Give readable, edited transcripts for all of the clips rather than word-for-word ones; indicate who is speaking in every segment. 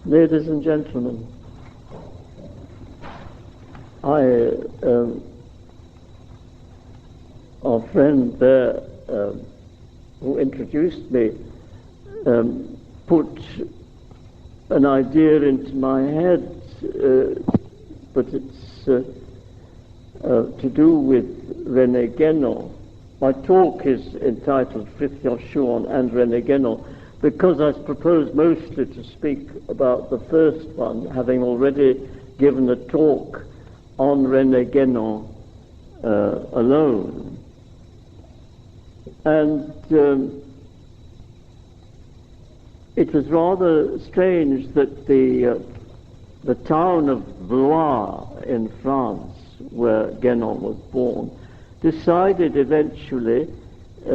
Speaker 1: Ladies and gentlemen, our friend there who introduced me put an idea into my head, but it's to do with René Guénon. My talk is entitled Frithjof Schuon and René Guénon, because I propose mostly to speak about the first one, having already given a talk on René Guénon alone. And it was rather strange that the town of Blois in France, where Guénon was born, decided eventually,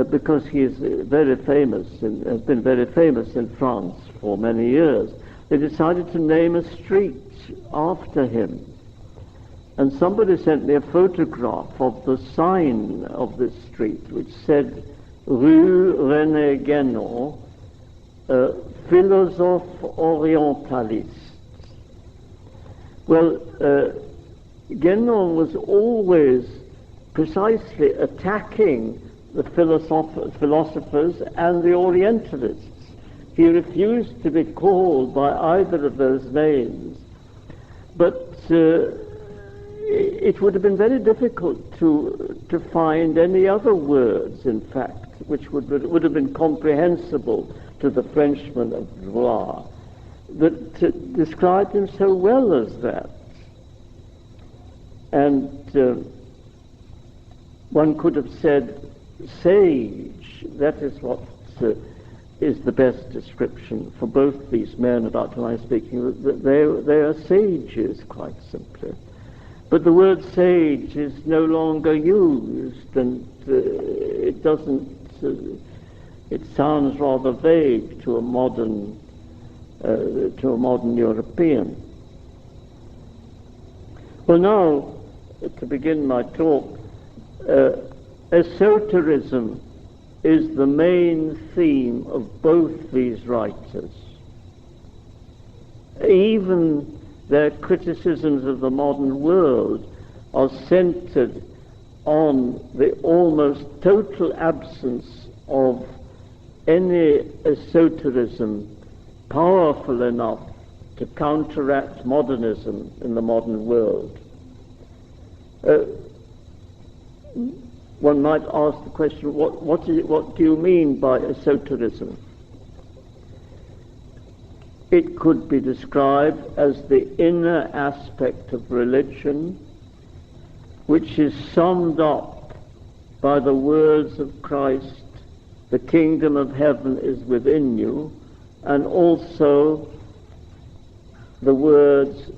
Speaker 1: because he is very famous and has been very famous in France for many years, they decided to name a street after him. And somebody sent me a photograph of the sign of this street, which said Rue René Guénon, philosophe orientaliste. Well, Guénon was always precisely attacking the philosophers and the Orientalists. He refused to be called by either of those names, but it would have been very difficult to find any other words, in fact, which would have been comprehensible to the Frenchman of Blois, that described him so well as that. And one could have said sage. That is what is the best description for both these men about whom I'm speaking. They are sages, quite simply. But the word sage is no longer used, and it doesn't. It sounds rather vague to a modern European. Well, now to begin my talk, esoterism is the main theme of both these writers. Even their criticisms of the modern world are centered on the almost total absence of any esoterism powerful enough to counteract modernism in the modern world. One might ask the question, what do you mean by esoterism? It could be described as the inner aspect of religion, which is summed up by the words of Christ, the kingdom of heaven is within you, and also the words,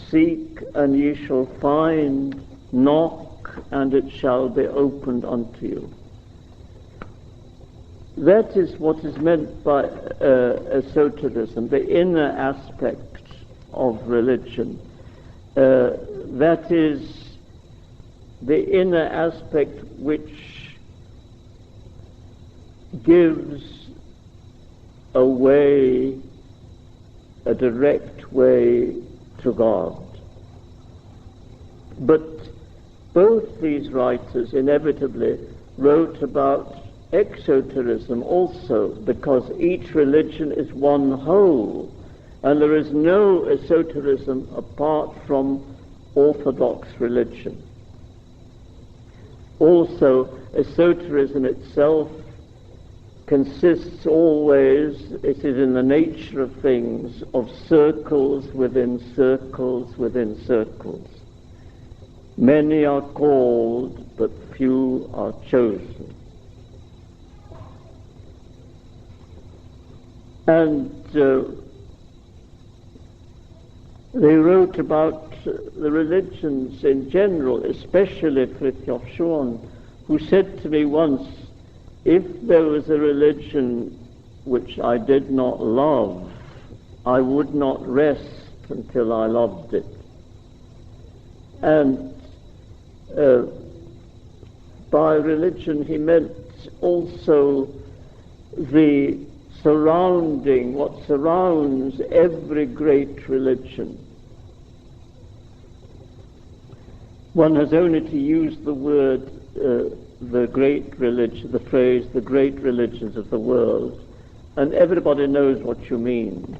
Speaker 1: seek and ye shall find, knock and it shall be opened unto you. That is what is meant by esoterism, the inner aspect of religion. That is the inner aspect which gives a way, a direct way to God. But both these writers inevitably wrote about exoterism also, because each religion is one whole, and there is no esoterism apart from orthodox religion. Also, esoterism itself consists always, it is in the nature of things, of circles within circles within circles. Many are called, but few are chosen. And they wrote about the religions in general, especially Frithjof Schuon, who said to me once, if there was a religion which I did not love, I would not rest until I loved it. And by religion he meant also the surrounding, what surrounds every great religion. One has only to use the word, the great religion, the phrase, the great religions of the world, and everybody knows what you mean.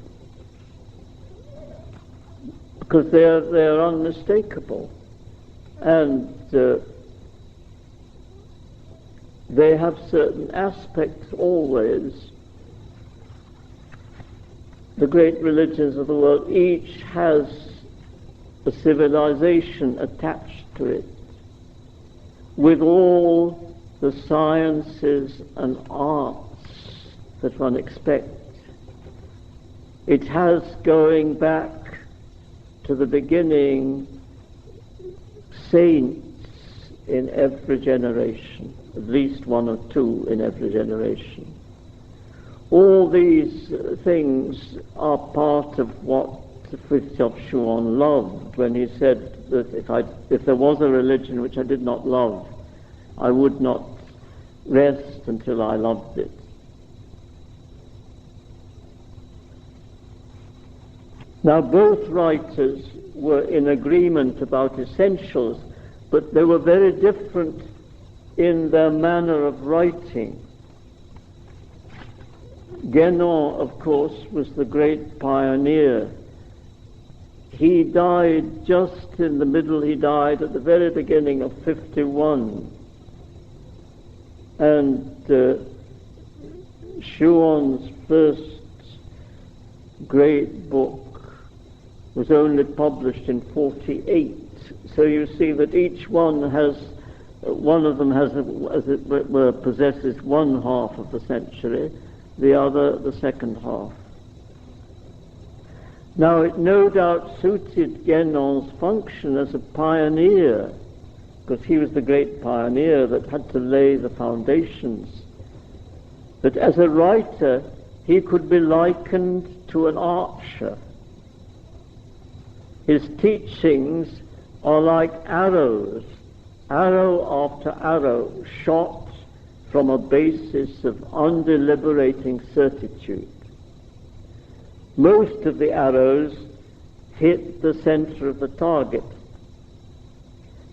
Speaker 1: Because they're unmistakable. And they have certain aspects always. The great religions of the world, each has a civilization attached to it, with all the sciences and arts that one expects. It has, going back to the beginning, saints in every generation, at least one or two in every generation. All these things are part of what Frithjof Schuon loved when he said that if there was a religion which I did not love, I would not rest until I loved it. Now, both writers were in agreement about essentials, but they were very different in their manner of writing. Guénon, of course, was the great pioneer. He died just in the middle, he died at the very beginning of 51. And Schuon's first great book was only published in 48. So you see that each one has, one of them has, as it were, possesses one half of the century, the other the second half. Now, it no doubt suited Guénon's function as a pioneer, because he was the great pioneer that had to lay the foundations. But as a writer, he could be likened to an archer. His teachings are like arrows, arrow after arrow, shot from a basis of undeliberating certitude. Most of the arrows hit the center of the target.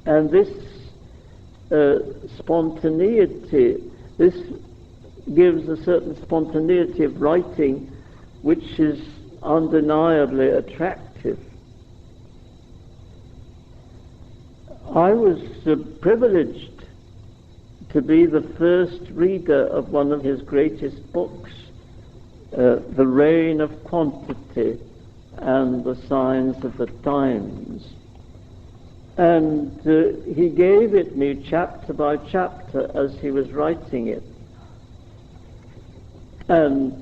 Speaker 1: And this spontaneity, this gives a certain spontaneity of writing which is undeniably attractive. I was privileged to be the first reader of one of his greatest books, The Reign of Quantity and the Signs of the Times. And he gave it me chapter by chapter as he was writing it. And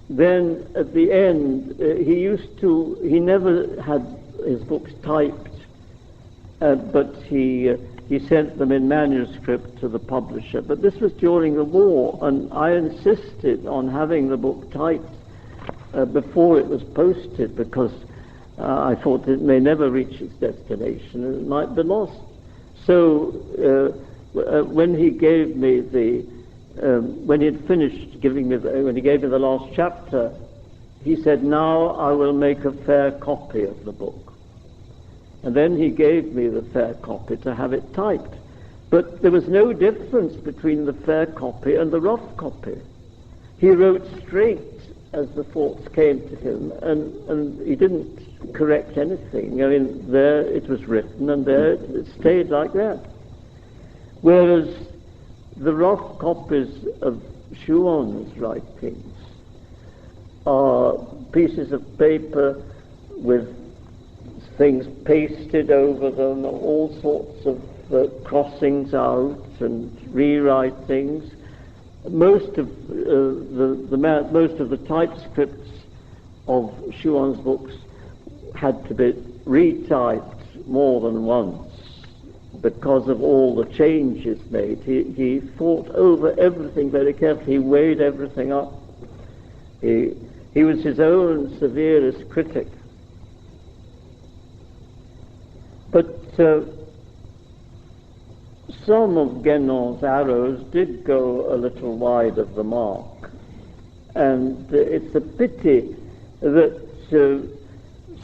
Speaker 1: then at the end, he never had his books typed, but he sent them in manuscript to the publisher. But this was during the war, and I insisted on having the book typed before it was posted, because I thought it may never reach its destination and it might be lost. So when he gave me when he had finished giving me, when he gave me the last chapter, he said, "Now I will make a fair copy of the book." And then he gave me the fair copy to have it typed. But there was no difference between the fair copy and the rough copy. He wrote straight as the thoughts came to him, and he didn't correct anything. I mean, there it was written, and there it stayed like that. Whereas the rough copies of Schuon's writings are pieces of paper with things pasted over them, all sorts of crossings out and rewritings. Most of the typescripts of Schuon's books had to be retyped more than once because of all the changes made. He thought over everything very carefully. He weighed everything up. He was his own severest critic. But some of Guénon's arrows did go a little wide of the mark, And it's a pity that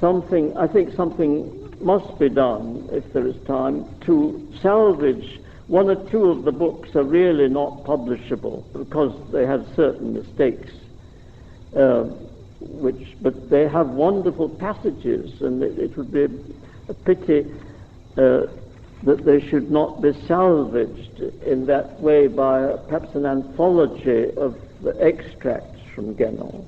Speaker 1: something must be done, if there is time, to salvage. One or two of the books are really not publishable because they have certain mistakes, but they have wonderful passages, and it would be a pity that they should not be salvaged in that way by perhaps an anthology of the extracts from Guénon.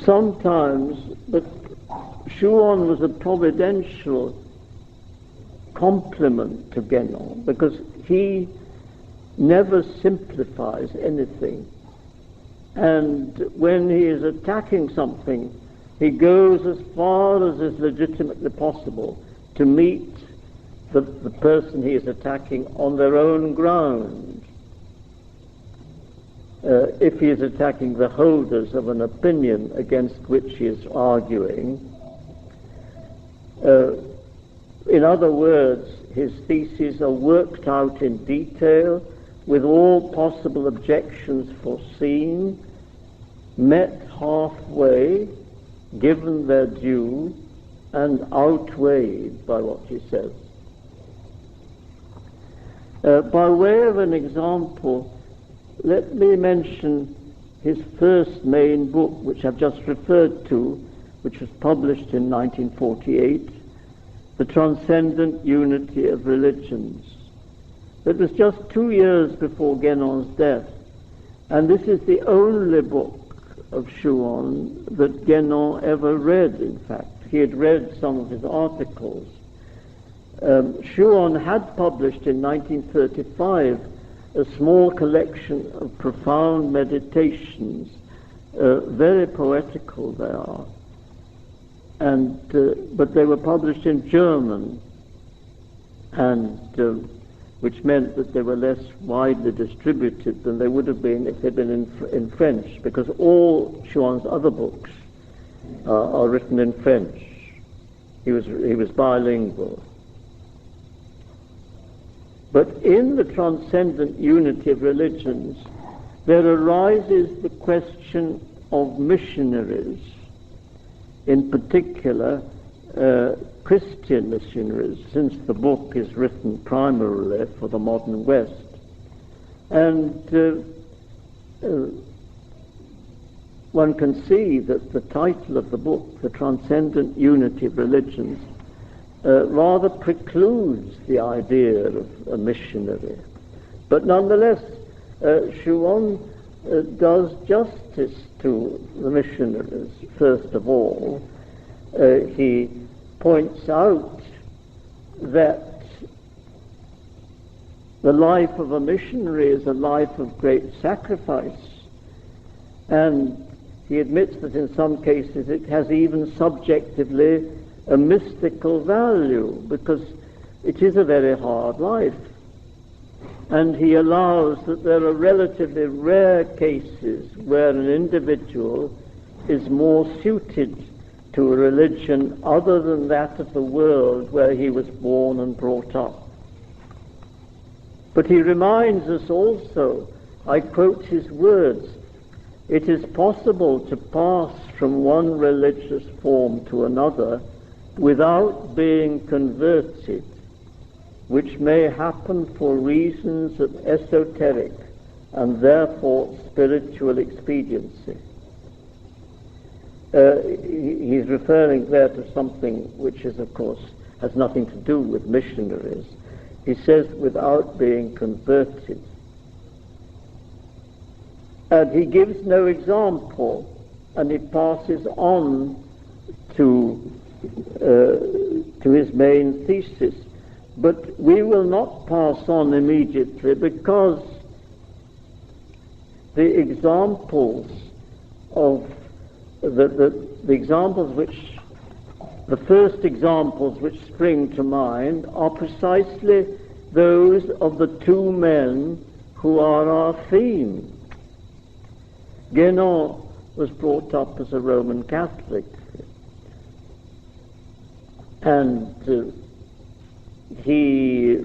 Speaker 1: Sometimes, but Schuon was a providential complement to Guénon, because he never simplifies anything. And when he is attacking something, he goes as far as is legitimately possible to meet the person he is attacking on their own ground. If he is attacking the holders of an opinion against which he is arguing, in other words, his theses are worked out in detail with all possible objections foreseen, met halfway, given their due, and outweighed by what he says. By way of an example, let me mention his first main book, which I've just referred to, which was published in 1948, The Transcendent Unity of Religions. It was just 2 years before Guénon's death, and this is the only book of Schuon that Guénon ever read, in fact. He had read some of his articles. Schuon had published in 1935 a small collection of profound meditations, very poetical they are, and but they were published in German, and which meant that they were less widely distributed than they would have been if they'd been in French, because all Schuon's other books are written in French. He was bilingual. But in the transcendent unity of religions, there arises the question of missionaries, in particular Christian missionaries, since the book is written primarily for the modern West. And one can see that the title of the book, The Transcendent Unity of Religions, rather precludes the idea of a missionary. But nonetheless, Schuon does justice to the missionaries. First of all, he points out that the life of a missionary is a life of great sacrifice, and he admits that in some cases it has even subjectively a mystical value, because it is a very hard life. And he allows that there are relatively rare cases where an individual is more suited to a religion other than that of the world where he was born and brought up. But he reminds us also, I quote his words, "It is possible to pass from one religious form to another without being converted, which may happen for reasons of esoteric and therefore spiritual expediency." He's referring there to something which is, of course, has nothing to do with missionaries. He says without being converted. And he gives no example, and he passes on to his main thesis. But we will not pass on immediately, because the examples of the first examples which spring to mind are precisely those of the two men who are our theme. Guénon was brought up as a Roman Catholic, and he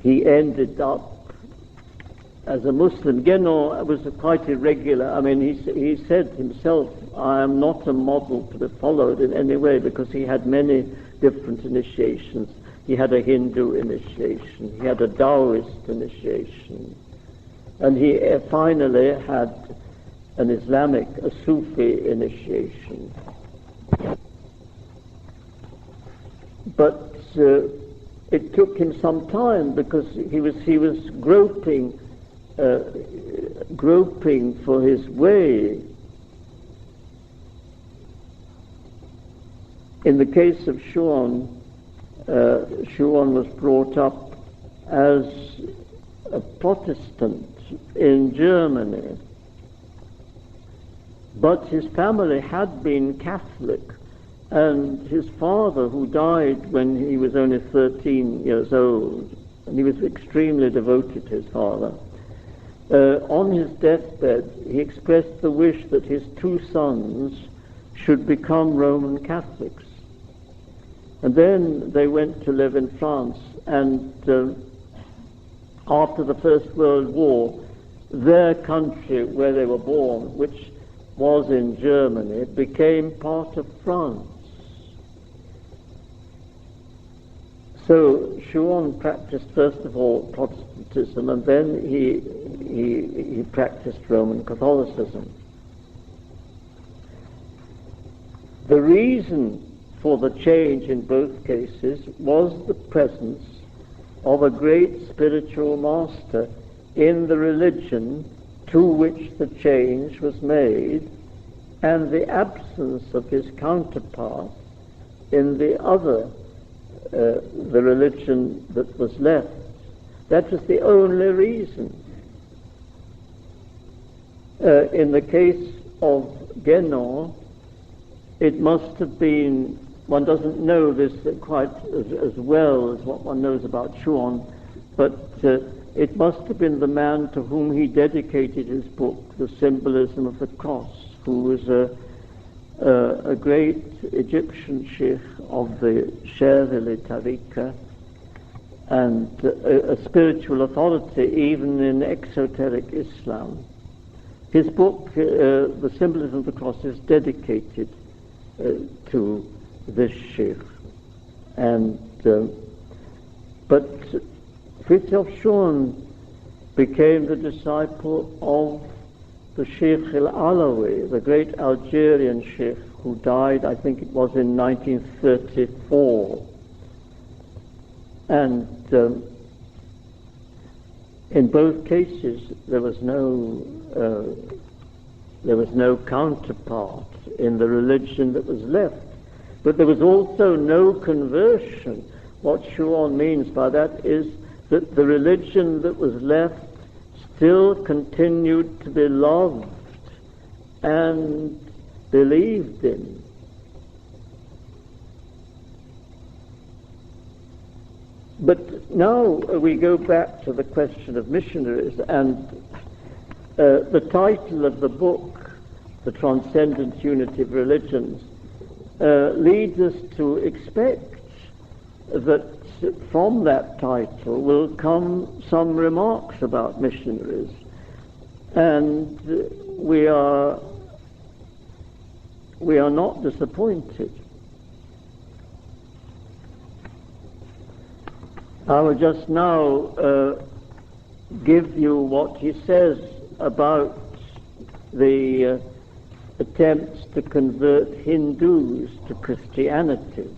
Speaker 1: he ended up as a Muslim. Guénon was quite irregular. I mean, he said himself, I am not a model to be followed in any way, because he had many different initiations. He had a Hindu initiation, he had a Taoist initiation, and he finally had an Islamic, a Sufi initiation. But it took him some time, because he was groping for his way. In the case of Schuon, Schuon was brought up as a Protestant in Germany, but his family had been Catholic, and his father, who died when he was only 13 years old, and he was extremely devoted to his father, on his deathbed he expressed the wish that his two sons should become Roman Catholics. And then they went to live in France, and after the First World War, their country where they were born, which was in Germany, became part of France. So Schuon practiced first of all Protestantism, and then he practiced Roman Catholicism. The reason for the change in both cases was the presence of a great spiritual master in the religion to which the change was made, and the absence of his counterpart in the other, the religion that was left. That was the only reason. In the case of Guénon, it must have been, one doesn't know this quite as well as what one knows about Schuon, but it must have been the man to whom he dedicated his book, The Symbolism of the Cross, who was a great Egyptian sheikh of the Shazili Tariqa, and a spiritual authority even in exoteric Islam. His book, The Symbolism of the Cross, is dedicated to this sheikh. And but Frithjof Schuon became the disciple of the Sheikh al-Alawi, the great Algerian sheikh who died, I think it was in 1934. And in both cases there was no counterpart in the religion that was left. But there was also no conversion. What Schuon means by that is that the religion that was left still continued to be loved and believed in. But now we go back to the question of missionaries, and the title of the book, The Transcendent Unity of Religions, leads us to expect that from that title will come some remarks about missionaries, and we are not disappointed. I will just now give you what he says about the attempts to convert Hindus to Christianity.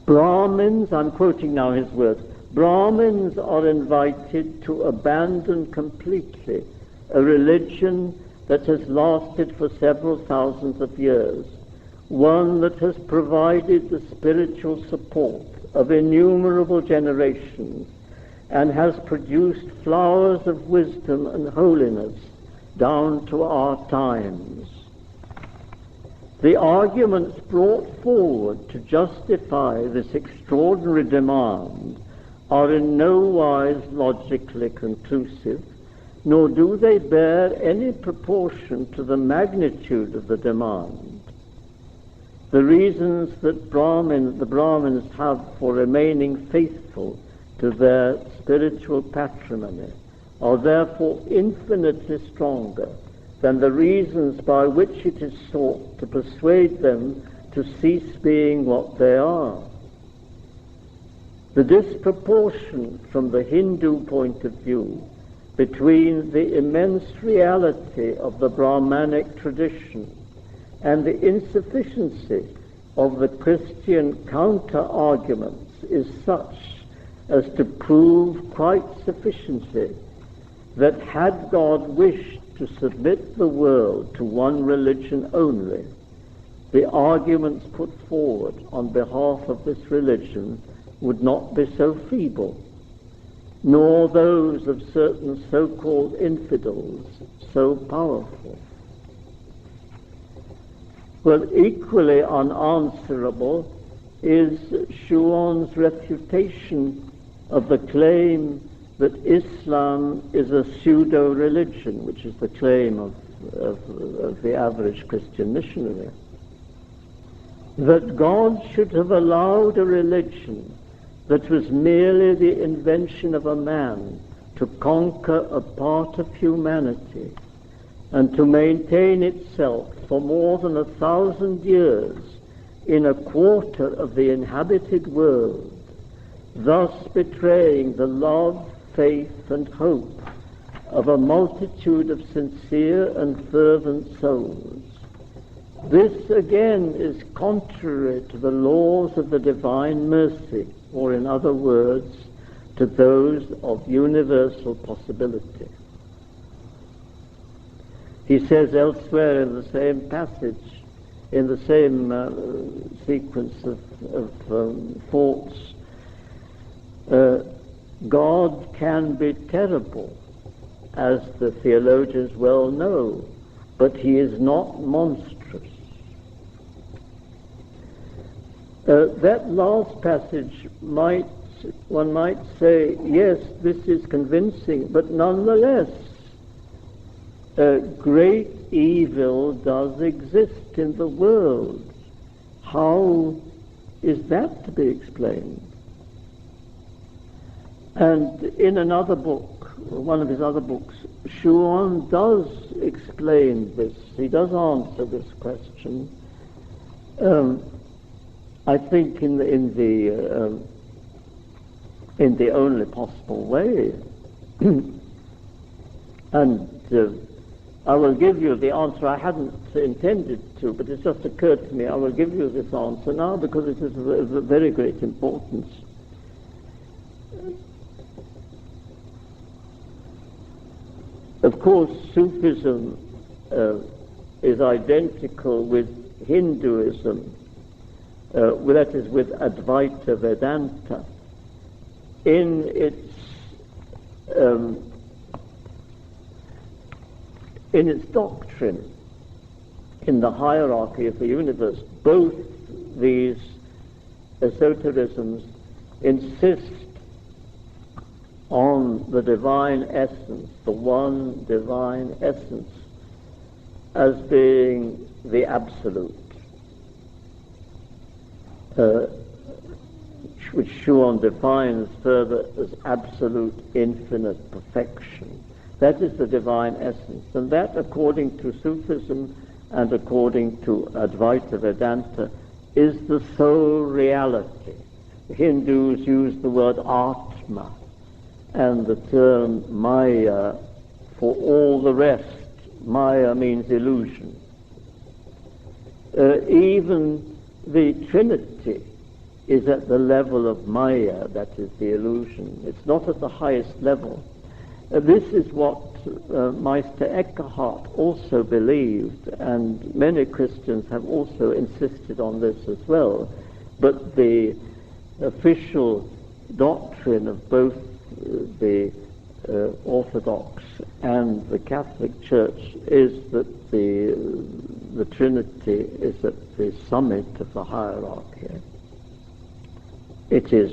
Speaker 1: Brahmins, I'm quoting now his words, Brahmins are invited to abandon completely a religion that has lasted for several thousands of years, one that has provided the spiritual support of innumerable generations and has produced flowers of wisdom and holiness down to our times. The arguments brought forward to justify this extraordinary demand are in no wise logically conclusive, nor do they bear any proportion to the magnitude of the demand. The reasons that the Brahmins have for remaining faithful to their spiritual patrimony are therefore infinitely stronger than the reasons by which it is sought to persuade them to cease being what they are. The disproportion from the Hindu point of view between the immense reality of the Brahmanic tradition and the insufficiency of the Christian counter-arguments is such as to prove quite sufficiently that had God wished to submit the world to one religion only, the arguments put forward on behalf of this religion would not be so feeble, nor those of certain so-called infidels so powerful. Well, equally unanswerable is Schuon's refutation of the claim that Islam is a pseudo-religion, which is the claim of the average Christian missionary. That God should have allowed a religion that was merely the invention of a man to conquer a part of humanity and to maintain itself for more than 1,000 years in a quarter of the inhabited world, thus betraying the love, faith, and hope of a multitude of sincere and fervent souls. This again is contrary to the laws of the divine mercy, or in other words, to those of universal possibility. He says elsewhere in the same passage, in the same sequence of thoughts, God can be terrible, as the theologians well know, but he is not monstrous. That last passage one might say, yes, this is convincing, but nonetheless, great evil does exist in the world. How is that to be explained? And in another book, one of his other books, Schuon does explain this. He does answer this question. I think in the only possible way. And I will give you the answer. I hadn't intended to, but it just occurred to me. I will give you this answer now because it is of very great importance. Of course, Sufism is identical with Hinduism, that is with Advaita Vedanta, in its doctrine, in the hierarchy of the universe. Both these esoterisms insist on the divine essence, the one divine essence, as being the absolute, which Schuon defines further as absolute infinite perfection. That is the divine essence, and that, according to Sufism and according to Advaita Vedanta, is the sole reality. The Hindus use the word Atma and the term Maya for all the rest. Maya means illusion. Even the Trinity is at the level of Maya, that is the illusion. It's not at the highest level. This is what Meister Eckhart also believed, and many Christians have also insisted on this as well. But the official doctrine of both the Orthodox and the Catholic Church is that the Trinity is at the summit of the hierarchy. It is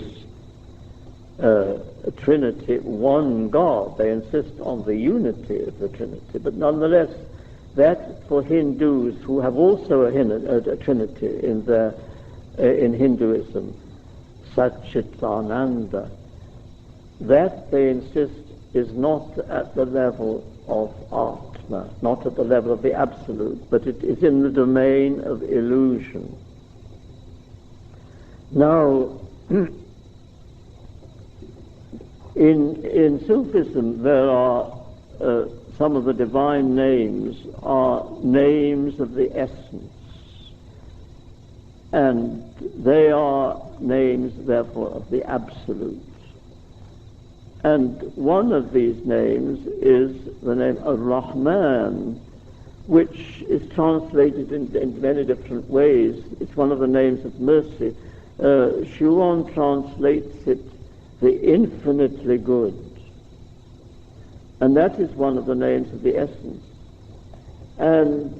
Speaker 1: a Trinity, one God. They insist on the unity of the Trinity, but nonetheless That for Hindus who have also a trinity in their in Hinduism, Satchitananda, that they insist is not at the level of Atma, not at the level of the Absolute, but it is in the domain of illusion. Now, in Sufism there are some of the divine names are names of the essence, and they are names therefore of the Absolute. And one of these names is the name Ar-Rahman, which is translated in many different ways. It's one of the names of mercy. Schuon translates it the infinitely good. And that is one of the names of the essence. And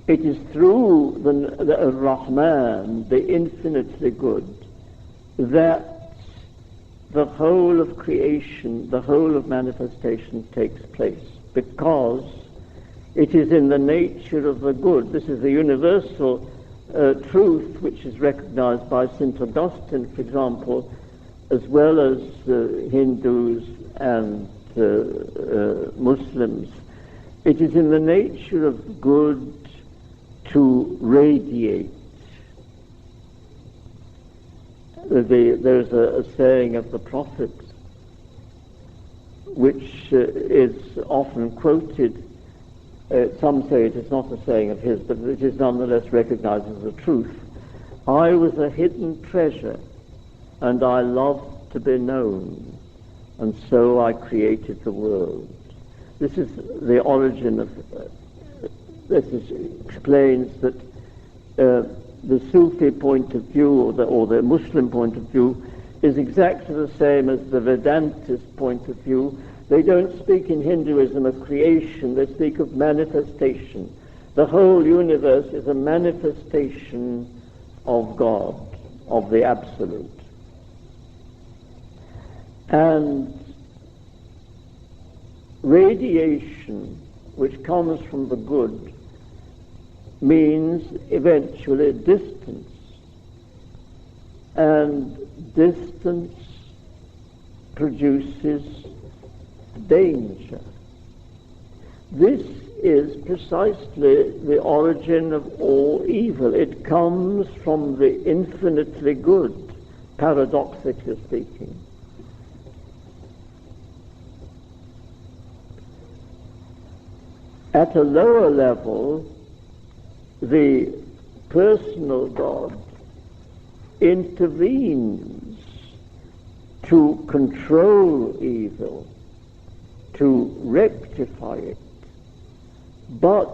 Speaker 1: it is through the Rahman, the infinitely good, that the whole of creation, the whole of manifestation takes place, because it is in the nature of the good. This is the universal truth which is recognized by St. Augustine, for example, as well as Hindus and Muslims. It is in the nature of good to radiate. There's a saying of the Prophet which is often quoted. Some say it is not a saying of his, but it is nonetheless recognized as the truth. I was a hidden treasure, and I loved to be known, and so I created the world. This is the origin of, explains that the Sufi point of view, or the Muslim point of view, is exactly the same as the Vedantist point of view. They don't speak in Hinduism of creation, they speak of manifestation. The whole universe is a manifestation of God, of the Absolute. And radiation, which comes from the good, means eventually distance. And distance produces danger. This is precisely the origin of all evil. It comes from the infinitely good, paradoxically speaking. At a lower level, the personal God intervenes to control evil, to rectify it, but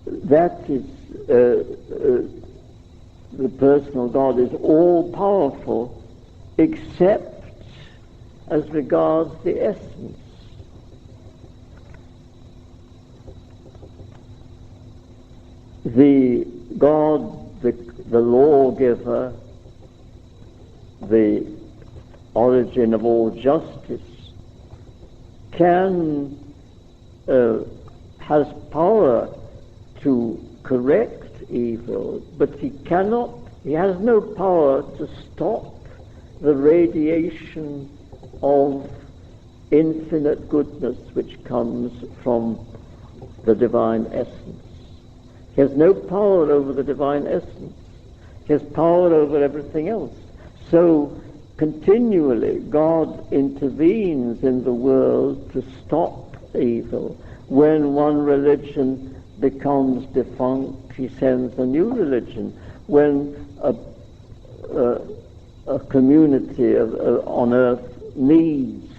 Speaker 1: that is the personal God is all powerful except as regards the essence. The God, the lawgiver, the origin of all justice, has power to correct evil, but he has no power to stop the radiation of infinite goodness which comes from the divine essence. He has no power over the divine essence. He has power over everything else. So continually God intervenes in the world to stop evil. When one religion becomes defunct, he sends a new religion. When a community on earth needs,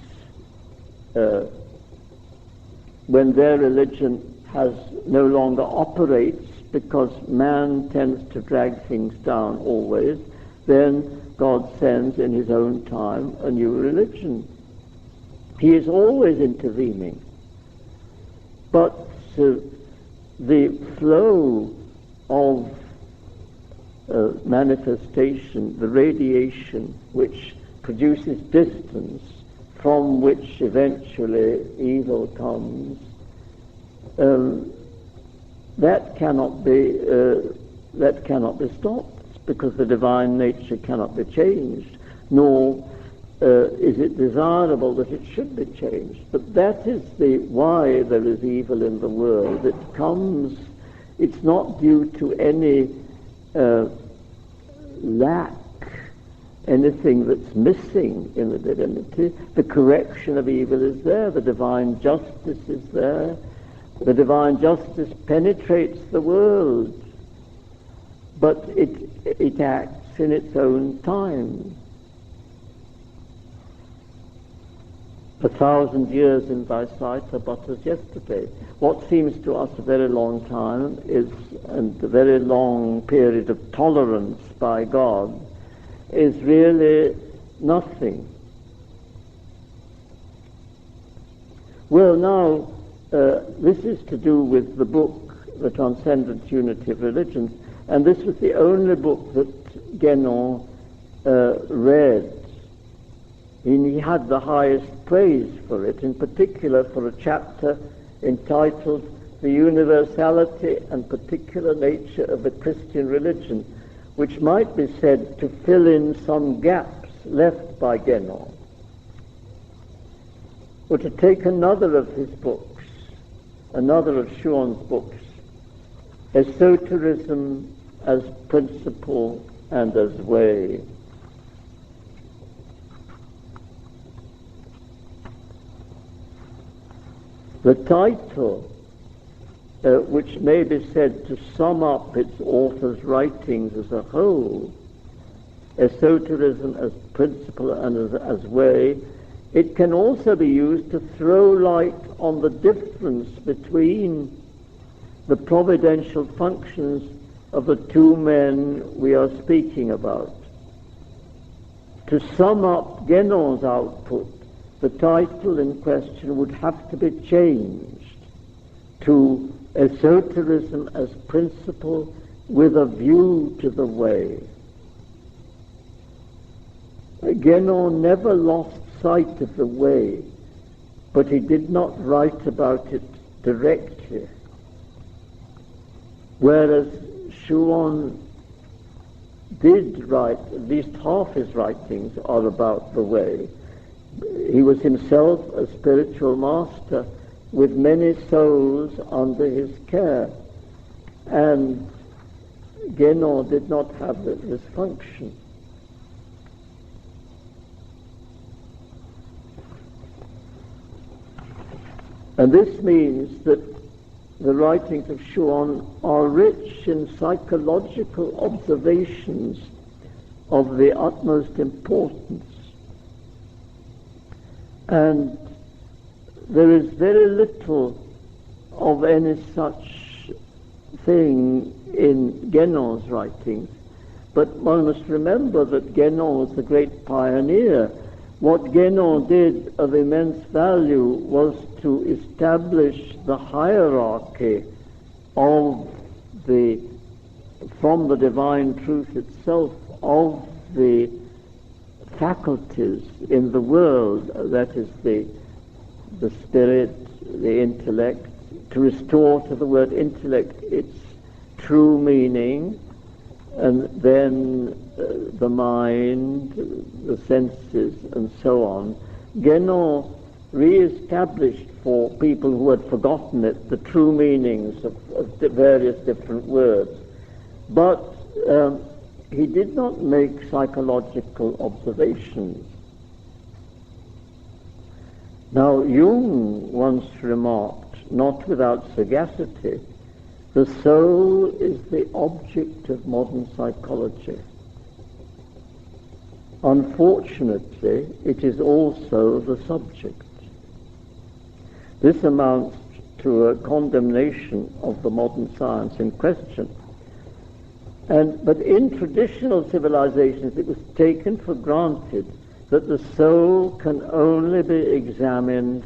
Speaker 1: when their religion no longer operates because man tends to drag things down always, then God sends in his own time a new religion. He is always intervening. But the flow of manifestation, the radiation which produces distance from which eventually evil comes, that cannot be stopped, because the divine nature cannot be changed, nor is it desirable that it should be changed. But that is why there is evil in the world. It's not due to any lack, anything that's missing in the divinity. The correction of evil is there, the divine justice is there. The divine justice penetrates the world, but it acts in its own time. 1,000 years in thy sight are but as yesterday. What seems to us a very long time and a very long period of tolerance by God, is really nothing. Well, now, this is to do with the book, The Transcendent Unity of Religions, and this was the only book that Guénon read. He had the highest praise for it, in particular for a chapter entitled The Universality and Particular Nature of the Christian Religion, which might be said to fill in some gaps left by Guénon. Or to take another of his books, another of Schuon's books, Esoterism as Principle and as Way. The title, which may be said to sum up its author's writings as a whole, Esoterism as Principle and as Way, it can also be used to throw light on the difference between the providential functions of the two men we are speaking about. To sum up Guénon's output, the title in question would have to be changed to Esoterism as Principle with a View to the Way. Guénon never lost sight of the way, but he did not write about it directly. Whereas Schuon did write, at least half his writings are about the way. He was himself a spiritual master with many souls under his care, and Guénon did not have this function. And this means that the writings of Schuon are rich in psychological observations of the utmost importance. And there is very little of any such thing in Guénon's writings. But one must remember that Guénon was the great pioneer. What Guénon did of immense value was to establish the hierarchy of from the divine truth itself, of the faculties in the world, that is the spirit, the intellect, to restore to the word intellect its true meaning, and then the mind, the senses, and so on. Guénon re-established for people who had forgotten it the true meanings of the various different words. But he did not make psychological observations. Now, Jung once remarked, not without sagacity, the soul is the object of modern psychology. Unfortunately, it is also the subject. This amounts to a condemnation of the modern science in question. But in traditional civilizations, it was taken for granted that the soul can only be examined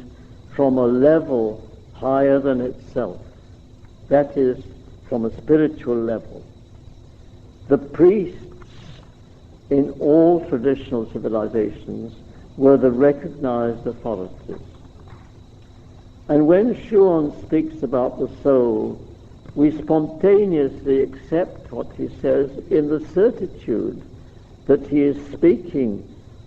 Speaker 1: from a level higher than itself. That is, from a spiritual level. The priests in all traditional civilizations were the recognized authorities. And when Schuon speaks about the soul, we spontaneously accept what he says in the certitude that he is speaking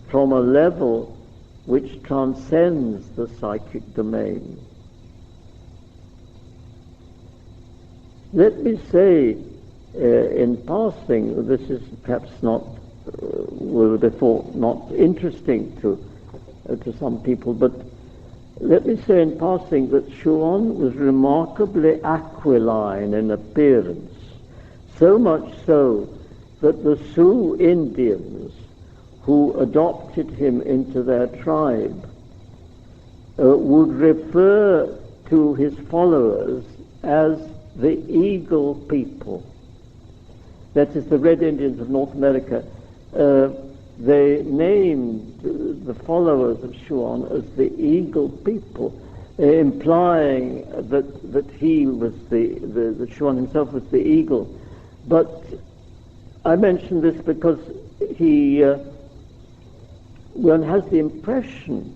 Speaker 1: from a level which transcends the psychic domain. Let me say in passing, this is perhaps not, would have thought not interesting to some people, but let me say in passing that Schuon was remarkably aquiline in appearance, so much so that the Sioux Indians who adopted him into their tribe would refer to his followers as the Eagle people. That is, the Red Indians of North America. They named the followers of Schuon as the Eagle people, implying that he was the Schuon himself was the eagle. But I mention this because one has the impression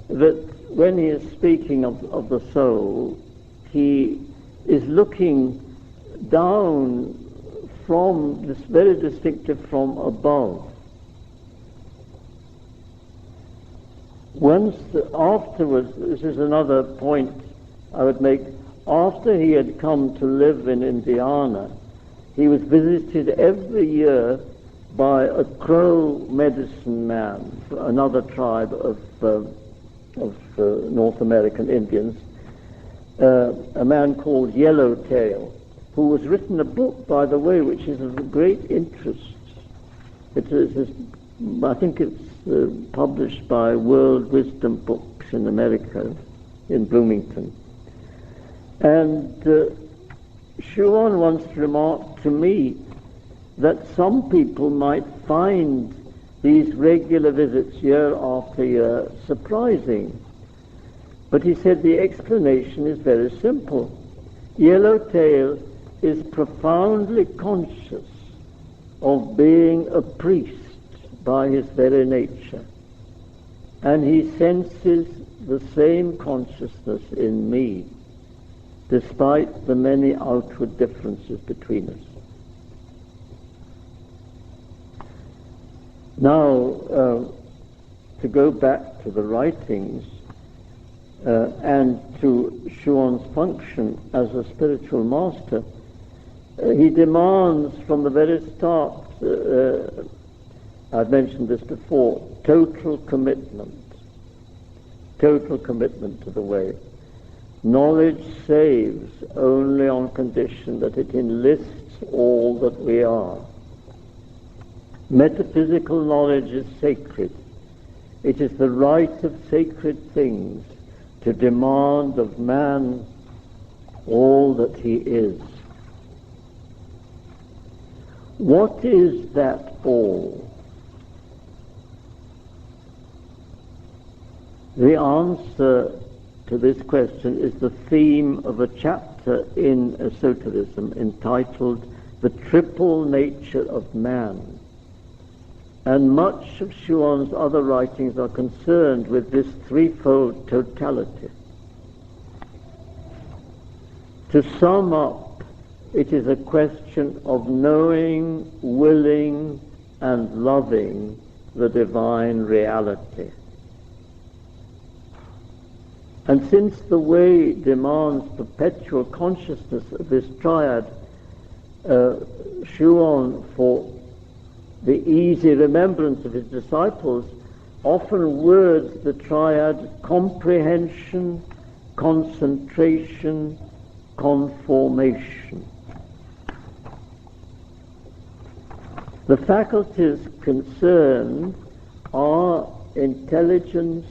Speaker 1: that when he is speaking of the soul, he is looking down from this very distinctive from above. Afterwards, this is another point I would make, after he had come to live in Indiana, he was visited every year by a Crow medicine man, another tribe of North American Indians, a man called Yellowtail, who has written a book, by the way, which is of great interest. I think it's published by World Wisdom Books in America, in Bloomington. And Schuon once remarked to me that some people might find these regular visits year after year surprising. But he said the explanation is very simple. Yellowtail is profoundly conscious of being a priest by his very nature, and he senses the same consciousness in me, despite the many outward differences between us. Now, to go back to the writings and to Schuon's function as a spiritual master, he demands from the very start, I've mentioned this before, total commitment to the way. Knowledge saves only on condition that it enlists all that we are. Metaphysical knowledge is sacred. It is the right of sacred things to demand of man all that he is. What is that all? The answer to this question is the theme of a chapter in esoterism entitled The Triple Nature of Man. And much of Schuon's other writings are concerned with this threefold totality. To sum up, it is a question of knowing, willing, and loving the divine reality. And since the way demands perpetual consciousness of this triad, Schuon, for the easy remembrance of his disciples, often words the triad comprehension, concentration, conformation. The faculties concerned are intelligence,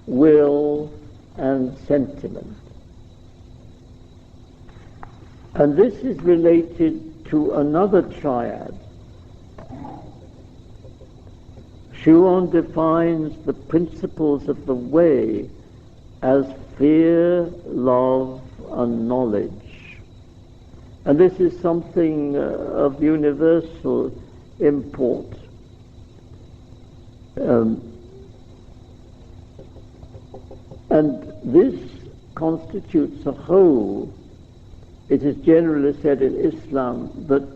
Speaker 1: will, and sentiment. And this is related to another triad. Schuon defines the principles of the way as fear, love, and knowledge. And this is something of universal import. And this constitutes a whole. It is generally said in Islam that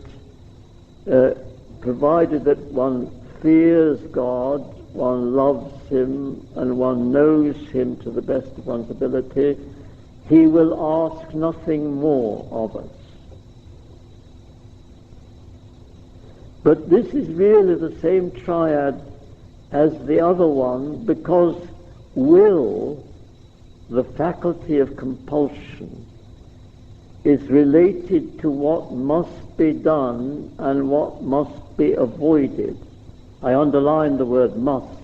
Speaker 1: provided that one fears God, one loves Him, and one knows Him to the best of one's ability, He will ask nothing more of us. But this is really the same triad as the other one, because will, the faculty of compulsion, is related to what must be done and what must be avoided. I underline the word must.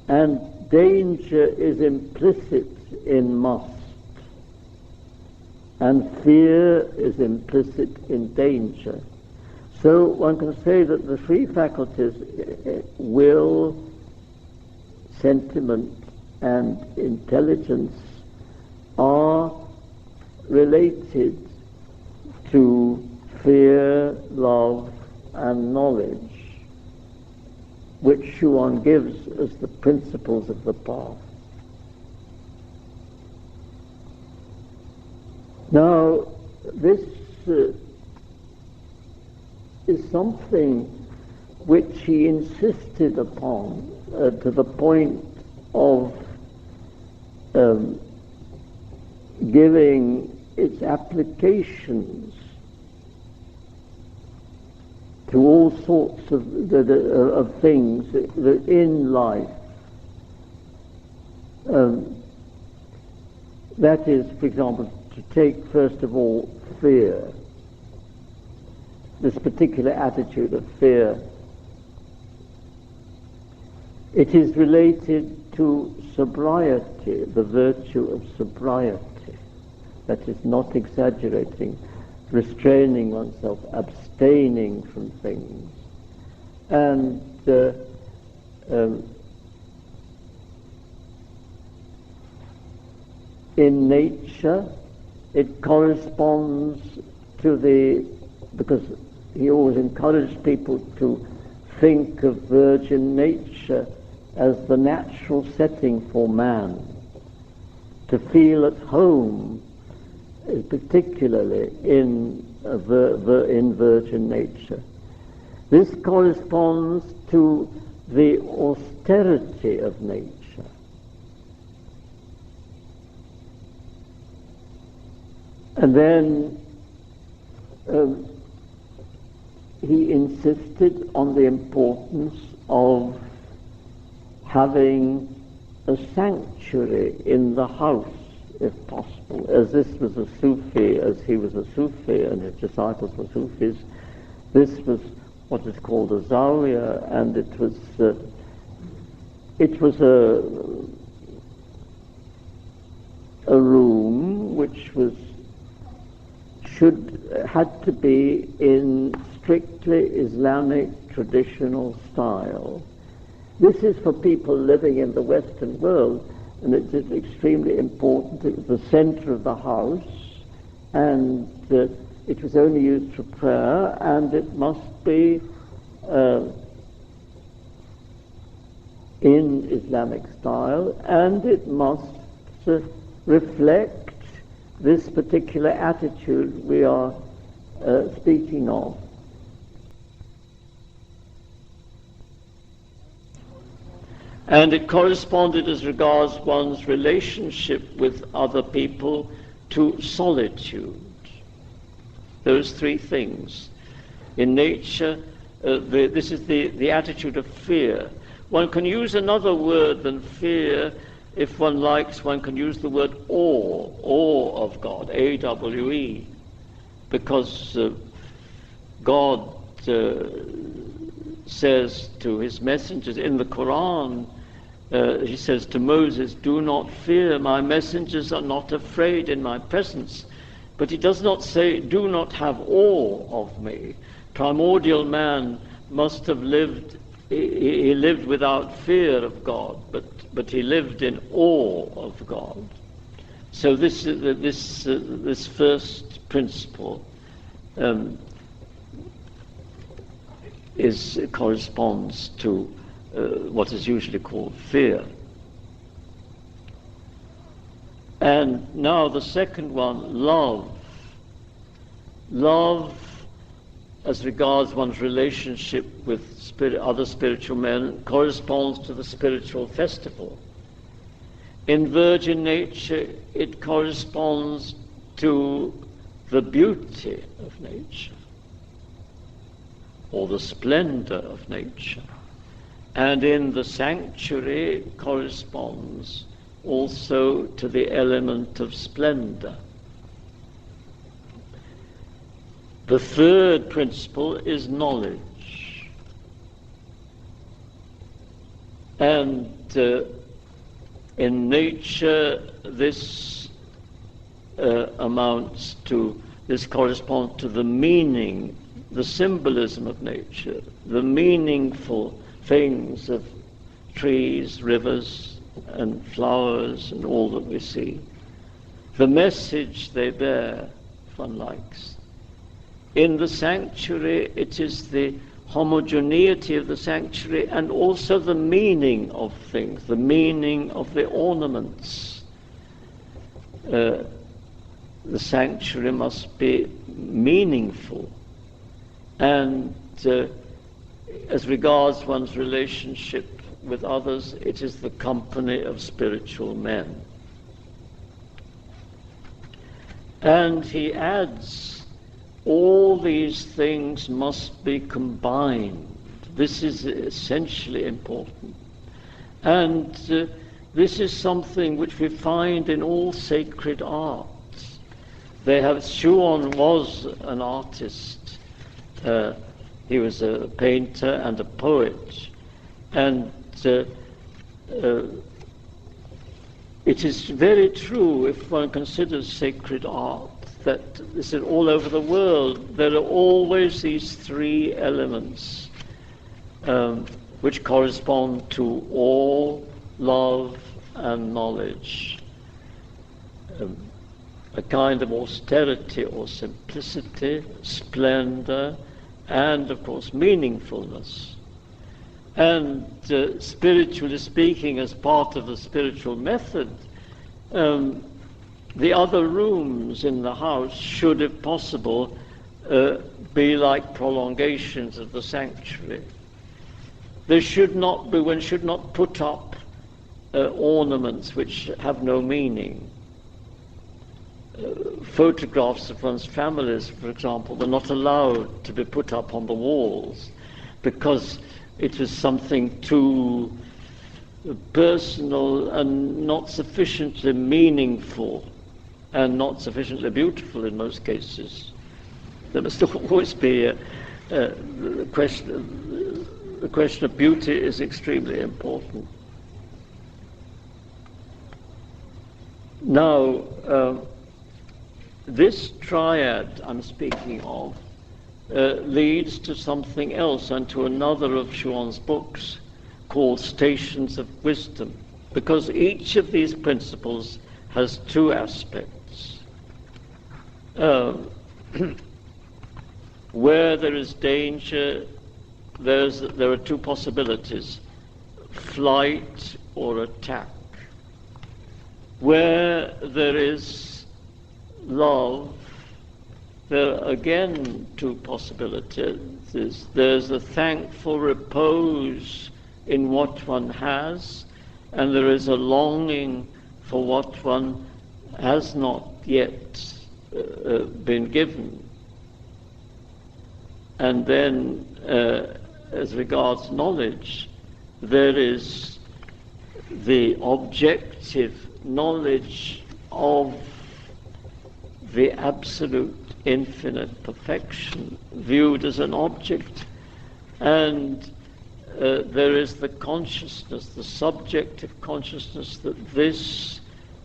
Speaker 1: And danger is implicit in must. And fear is implicit in danger. So one can say that the three faculties, will, sentiment, and intelligence, are related to fear, love, and knowledge, which Schuon gives as the principles of the path. Now, this is something which he insisted upon to the point of giving its applications to all sorts of things in life. That is, for example, to take first of all fear, this particular attitude of fear. It is related to sobriety, the virtue of sobriety. That is, not exaggerating, restraining oneself, abstaining from things. And in nature, it corresponds to because he always encouraged people to think of virgin nature as the natural setting for man, to feel at home, particularly in virgin nature. This corresponds to the austerity of nature. And then he insisted on the importance of having a sanctuary in the house, if possible. As this was a Sufi, as he was a Sufi and his disciples were Sufis, this was what is called a zawiya, and it was a room which had to be in strictly Islamic traditional style. This is for people living in the Western world, and it is extremely important. It was the center of the house, and it was only used for prayer, and it must be in Islamic style, and it must reflect this particular attitude we are speaking of. And it corresponded as regards one's relationship with other people to solitude. Those three things. In nature, this is the attitude of fear. One can use another word than fear. If one likes, one can use the word awe of God, A-W-E, because God says to his messengers in the Quran, he says to Moses, "Do not fear, my messengers are not afraid in my presence." But he does not say, "Do not have awe of me." Primordial man must have lived, he lived without fear of God, but he lived in awe of God. So this first principle corresponds to what is usually called fear. And now the second one, love. Love, as regards one's relationship with other spiritual men, corresponds to the spiritual festival. In virgin nature, it corresponds to the beauty of nature, or the splendor of nature. And in the sanctuary, it corresponds also to the element of splendor. The third principle is knowledge. And in nature, this corresponds to the meaning, the symbolism of nature, the meaningful things of trees, rivers, and flowers, and all that we see. The message they bear, if one likes. In the sanctuary, it is the homogeneity of the sanctuary and also the meaning of things, the meaning of the ornaments. The sanctuary must be meaningful. And as regards one's relationship with others, it is the company of spiritual men. And he adds, all these things must be combined. This is essentially important. And this is something which we find in all sacred arts. Schuon was an artist. He was a painter and a poet. And it is very true, if one considers sacred art, that this is all over the world. There are always these three elements which correspond to awe, love, and knowledge. A kind of austerity or simplicity, splendor, and of course meaningfulness. And spiritually speaking, as part of the spiritual method, the other rooms in the house should, if possible, be like prolongations of the sanctuary. One should not put up ornaments which have no meaning. Photographs of one's families, for example, were not allowed to be put up on the walls because it was something too personal and not sufficiently meaningful and not sufficiently beautiful in most cases. There must always be the question of beauty is extremely important. Now, this triad I'm speaking of leads to something else and to another of Schuon's books called Stations of Wisdom, because each of these principles has two aspects. Where there is danger, there are two possibilities, flight or attack. Where there is love, there are again two possibilities. There's a thankful repose in what one has, and there is a longing for what one has not yet been given. And then, as regards knowledge, there is the objective knowledge of the absolute infinite perfection viewed as an object, and there is the consciousness, the subjective consciousness that this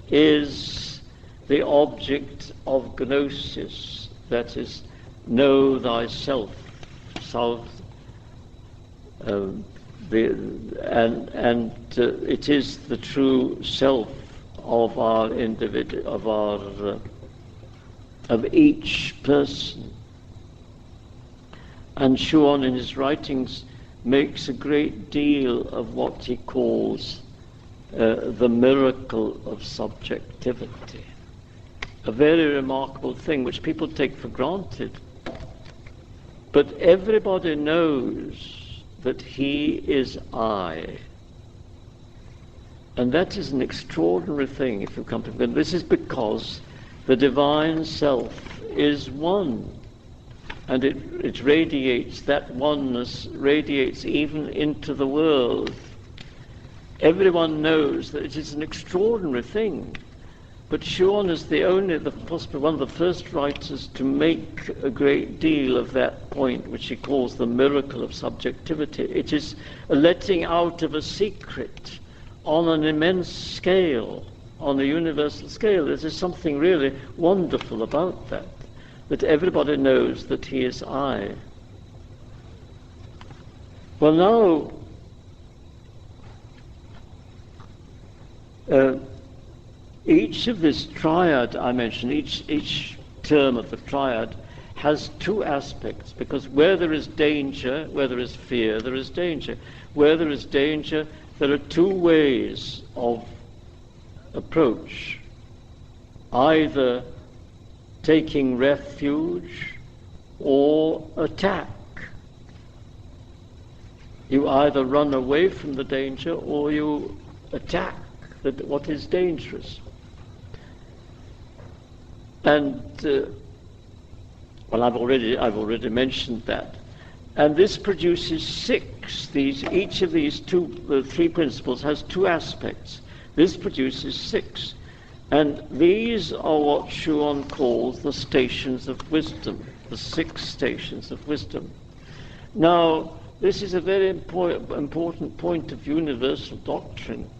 Speaker 1: is the object of gnosis, that is, know thyself, it is the true self of our individual, of each person. And Schuon in his writings makes a great deal of what he calls the miracle of subjectivity. A very remarkable thing which people take for granted. But everybody knows that he is I. And that is an extraordinary thing if you come to it. This is because the divine self is one. And it radiates, that oneness radiates even into the world. Everyone knows that it is an extraordinary thing. But Schuon is possibly one of the first writers to make a great deal of that point, which he calls the miracle of subjectivity. It is a letting out of a secret on an immense scale, on a universal scale. There is something really wonderful about that, that everybody knows that he is I. Well, now, each of this triad I mentioned, each term of the triad has two aspects, because where there is danger, where there is fear, there is danger. Where there is danger, there are two ways of approach. Either taking refuge or attack. You either run away from the danger or you attack what is dangerous. And well, I've already mentioned that. And this produces six. Each of these three principles has two aspects. This produces six. And these are what Schuon calls the stations of wisdom, the six stations of wisdom. Now, this is a very important point of universal doctrine.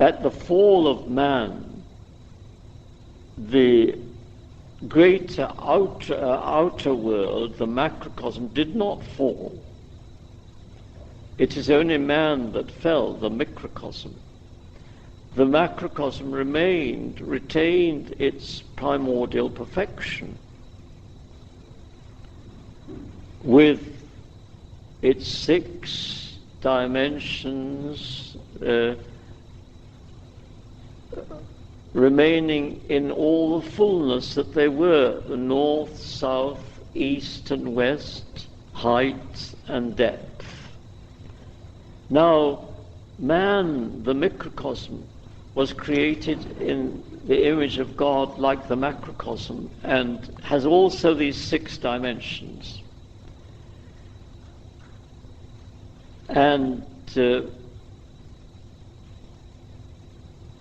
Speaker 1: At the fall of man, the greater outer world, the macrocosm, did not fall. It is only man that fell, the microcosm. The macrocosm retained its primordial perfection with its six dimensions remaining in all the fullness that they were, the north, south, east and west, height and depth. Now, man, the microcosm, was created in the image of God like the macrocosm, and has also these six dimensions. And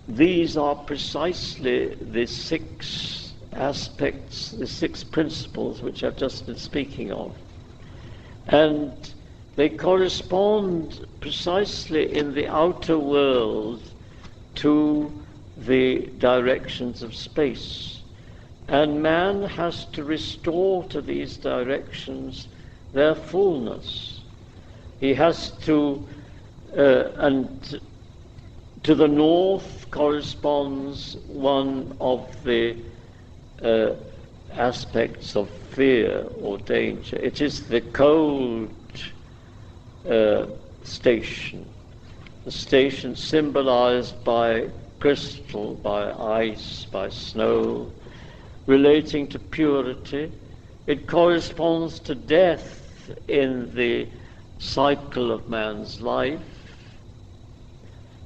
Speaker 1: these are precisely the six aspects, the six principles which I've just been speaking of. And they correspond precisely in the outer world to the directions of space. And man has to restore to these directions their fullness. He has to, and to the north corresponds one of the aspects of fear or danger. It is the cold station, the station symbolized by crystal, by ice, by snow, relating to purity. It corresponds to death in the cycle of man's life.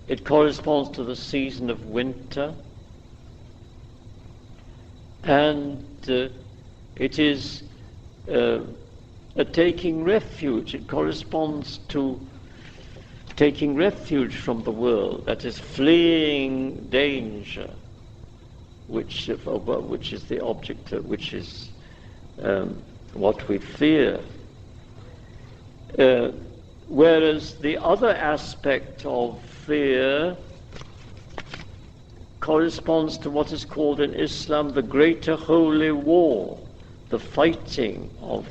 Speaker 1: It corresponds to the season of winter. And it is a taking refuge. It corresponds to taking refuge from the world, that is fleeing danger, which is the object, which is what we fear. Whereas the other aspect of fear corresponds to what is called in Islam the greater holy war, the fighting of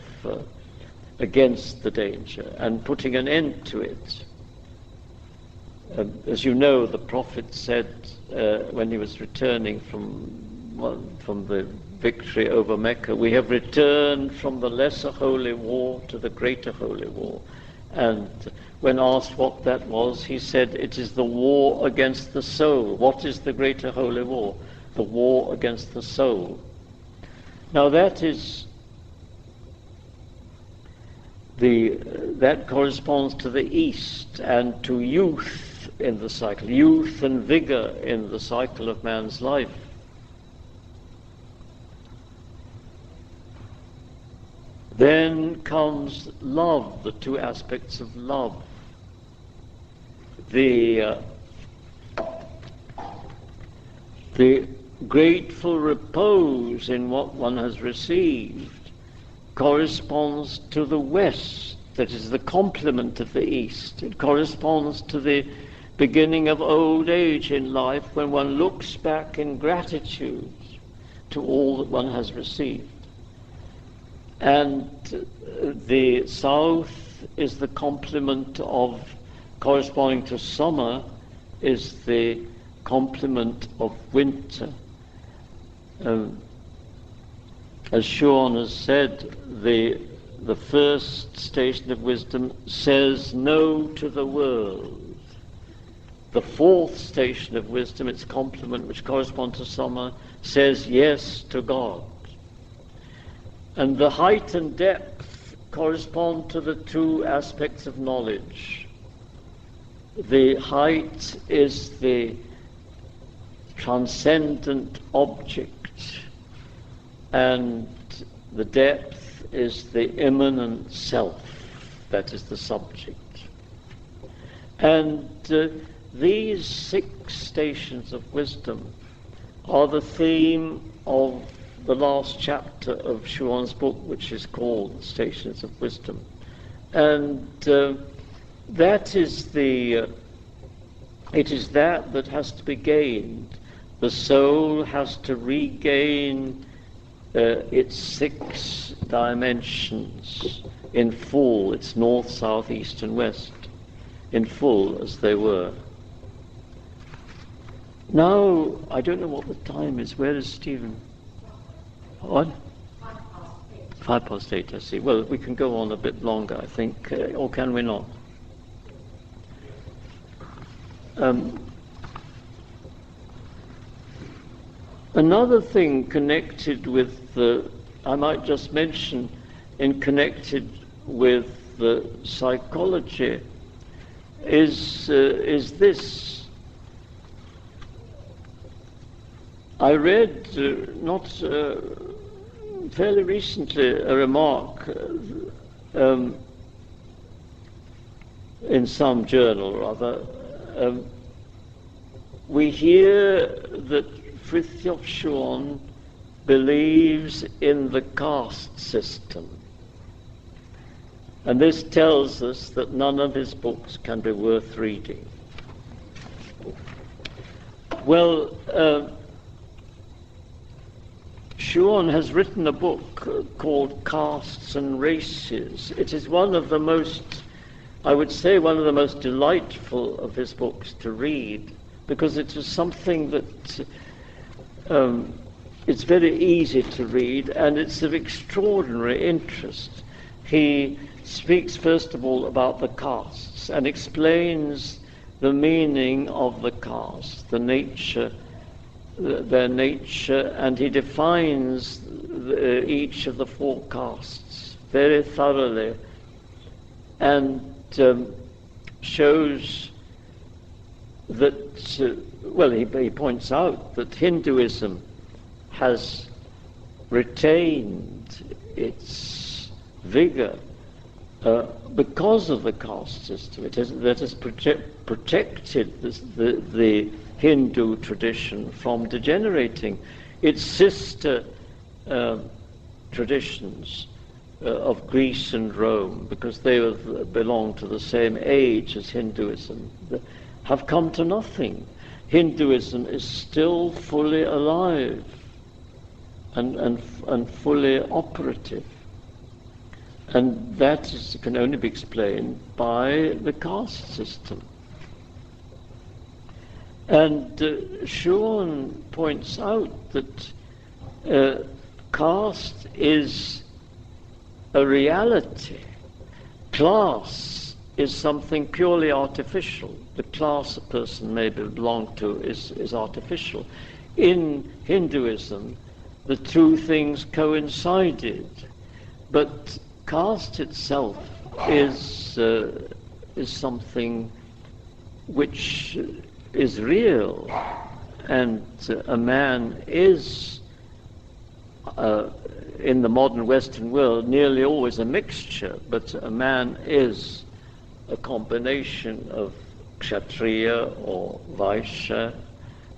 Speaker 1: against the danger and putting an end to it. As you know, the Prophet said when he was returning from from the victory over Mecca, we have returned from the lesser holy war to the greater holy war. And when asked what that was, he said, it is the war against the soul. What is the greater holy war? The war against the soul. Now that corresponds to the East and to youth in the cycle, youth and vigor in the cycle of man's life. Then comes love, the two aspects of love. The grateful repose in what one has received corresponds to the West, that is the complement of the East. It corresponds to the beginning of old age in life, when one looks back in gratitude to all that one has received. And the South is the complement of, corresponding to summer, is the complement of winter. As Schuon has said, the first station of wisdom says no to the world. The fourth station of wisdom, its complement, which corresponds to summer, says yes to God. And the height and depth correspond to the two aspects of knowledge. The height is the transcendent object, and the depth is the immanent self, that is the subject. And these 6 stations of wisdom are the theme of the last chapter of Schuon's book, which is called Stations of Wisdom. And that is it is that has to be gained. The soul has to regain its 6 dimensions in full, its north, south, east and west, in full as they were. Now, I don't know what the time is. Where is Stephen? What? 8:05, I see. Well, we can go on a bit longer, I think, or can we not? Another thing connected with I might just mention, connected with the psychology, is this. I read fairly recently a remark in some journal or other. We hear that Frithjof Schuon believes in the caste system, and this tells us that none of his books can be worth reading. Well, Schuon has written a book called Castes and Races. It is one of the most, I would say, one of the most delightful of his books to read, because it is something that it's very easy to read, and it's of extraordinary interest. He speaks first of all about the castes and explains the meaning of the caste, the nature, their nature, and he defines each of the 4 castes very thoroughly, and shows that, he points out that Hinduism has retained its vigor because of the caste system. That has protected the Hindu tradition from degenerating. Its sister traditions of Greece and Rome, because they belong to the same age as Hinduism, have come to nothing. Hinduism is still fully alive and fully operative. And that can only be explained by the caste system. And Schuon points out that caste is a reality. Class is something purely artificial. The class a person may belong to is artificial. In Hinduism, the two things coincided, but caste itself is something which is real, and a man is, in the modern Western world, nearly always a mixture, but a man is a combination of Kshatriya or Vaishya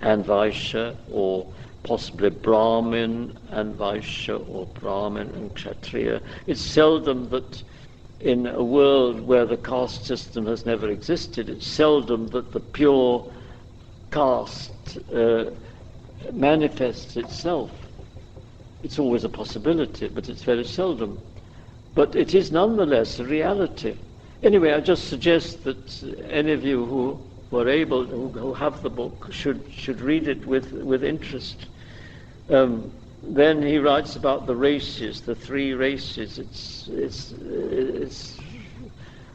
Speaker 1: and Vaishya, or possibly Brahmin and Vaishya, or Brahmin and Kshatriya. It's seldom that in a world where the caste system has never existed, it's seldom that the pure caste manifests itself. It's always a possibility, but it's very seldom. But it is nonetheless a reality. Anyway, I just suggest that any of you who are able, who have the book, should read it with interest. Then he writes about the races, the three races. It's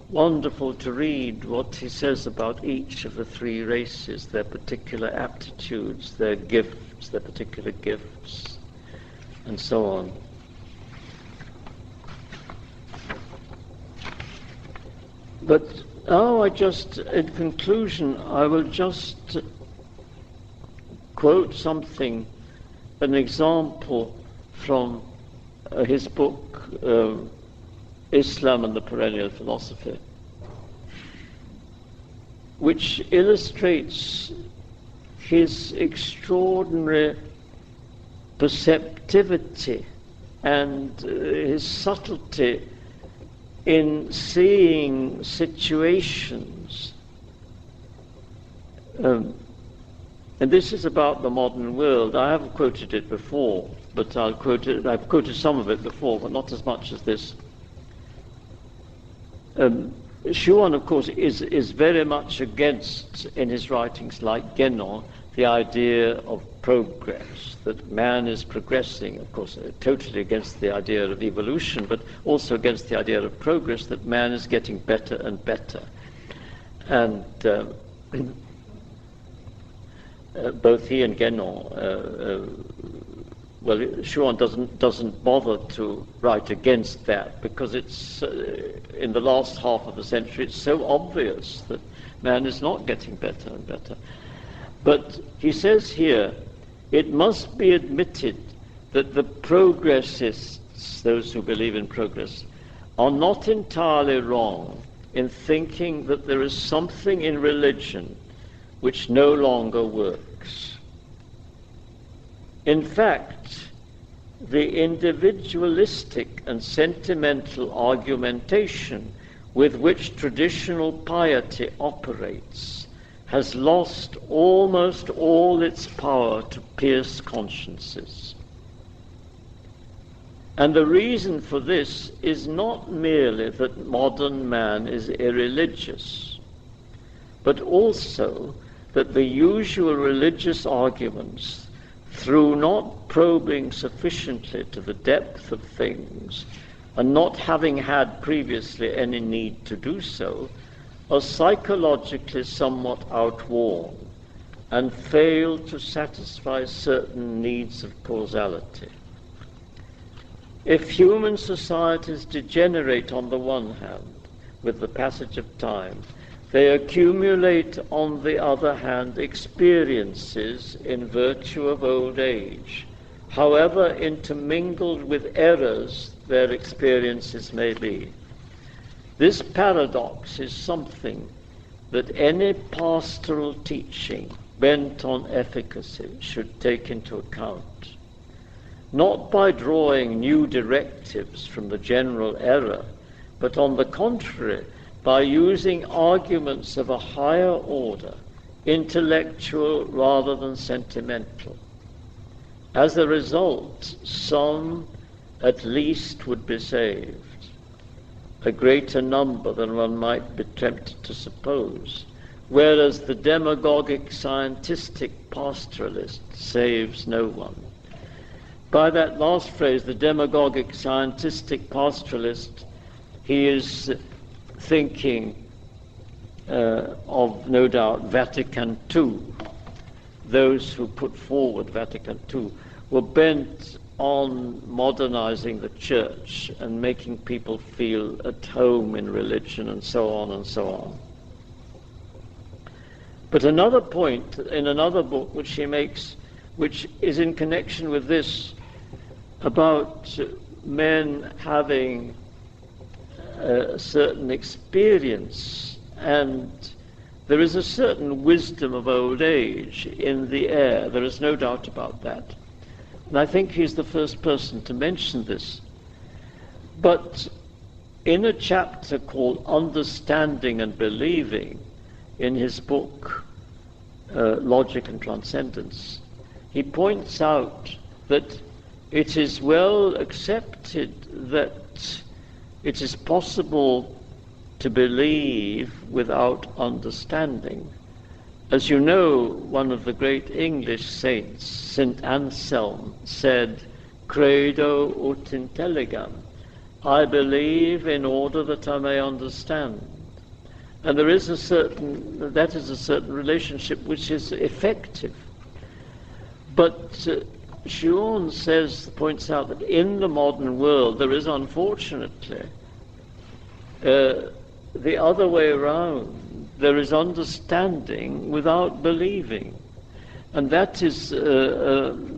Speaker 1: wonderful to read what he says about each of the three races, their particular aptitudes, their gifts, their particular gifts, and so on. But now in conclusion, I will just quote something, an example from his book, Islam and the Perennial Philosophy, which illustrates his extraordinary perceptivity and his subtlety in seeing situations. And this is about the modern world. I have quoted it before, but I've quoted some of it before, but not as much as this. Schuon, of course, is very much against, in his writings, like Guénon, the idea of progress, that man is progressing, of course, totally against the idea of evolution, but also against the idea of progress, that man is getting better and better. And both he and Guénon, well, Schuon doesn't bother to write against that, because it's in the last half of the century it's so obvious that man is not getting better and better. But he says here, it must be admitted that the progressists, those who believe in progress, are not entirely wrong in thinking that there is something in religion which no longer works. In fact, the individualistic and sentimental argumentation with which traditional piety operates has lost almost all its power to pierce consciences. And the reason for this is not merely that modern man is irreligious, but also that the usual religious arguments, through not probing sufficiently to the depth of things, and not having had previously any need to do so, are psychologically somewhat outworn and fail to satisfy certain needs of causality. If human societies degenerate on the one hand with the passage of time, they accumulate on the other hand experiences in virtue of old age, however intermingled with errors their experiences may be. This paradox is something that any pastoral teaching bent on efficacy should take into account, not by drawing new directives from the general error, but on the contrary, by using arguments of a higher order, intellectual rather than sentimental. As a result, some at least would be saved, a greater number than one might be tempted to suppose, whereas the demagogic scientistic pastoralist saves no one. By that last phrase, the demagogic scientistic pastoralist, he is thinking of, no doubt, Vatican II. Those who put forward Vatican II were bent on modernizing the church and making people feel at home in religion and so on and so on. But another point in another book which he makes, which is in connection with this, about men having a certain experience, and there is a certain wisdom of old age in the air. There is no doubt about that. And I think he's the first person to mention this. But in a chapter called Understanding and Believing, in his book, Logic and Transcendence, he points out that it is well accepted that it is possible to believe without understanding. As you know, one of the great English saints, St. Anselm, said, "Credo ut intelligam," I believe in order that I may understand. And that is a certain relationship which is effective. But Schuon points out that in the modern world there is unfortunately the other way around. There is understanding without believing. And that is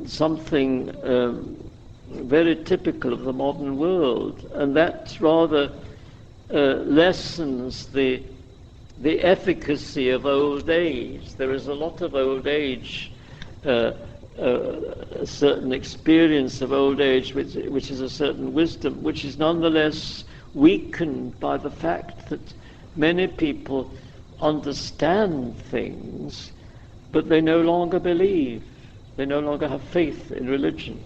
Speaker 1: something very typical of the modern world. And that rather lessens the efficacy of old age. There is a lot of old age, a certain experience of old age, which is a certain wisdom, which is nonetheless weakened by the fact that many people understand things, but they no longer believe. They no longer have faith in religion.